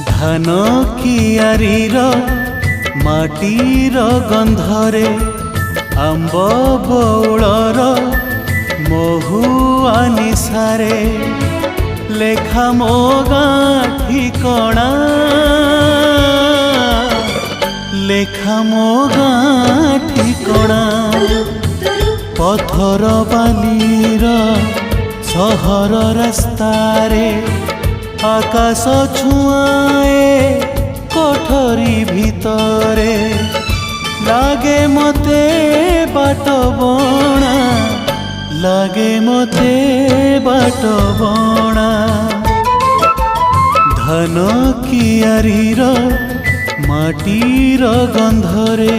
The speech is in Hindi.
धान कियारीर माटीर गंधरे आंब बौलर महुआ निशारे लेखा मो गाँ ठिकणा लेखा मो गाँ ठिकणा पथर बालीर सहर रास्तारे आकाश छुआए कोठरी भितरे लागे मते बाट बणा लागे मते बाट बणा धान कियारीर माटीर गंधरे।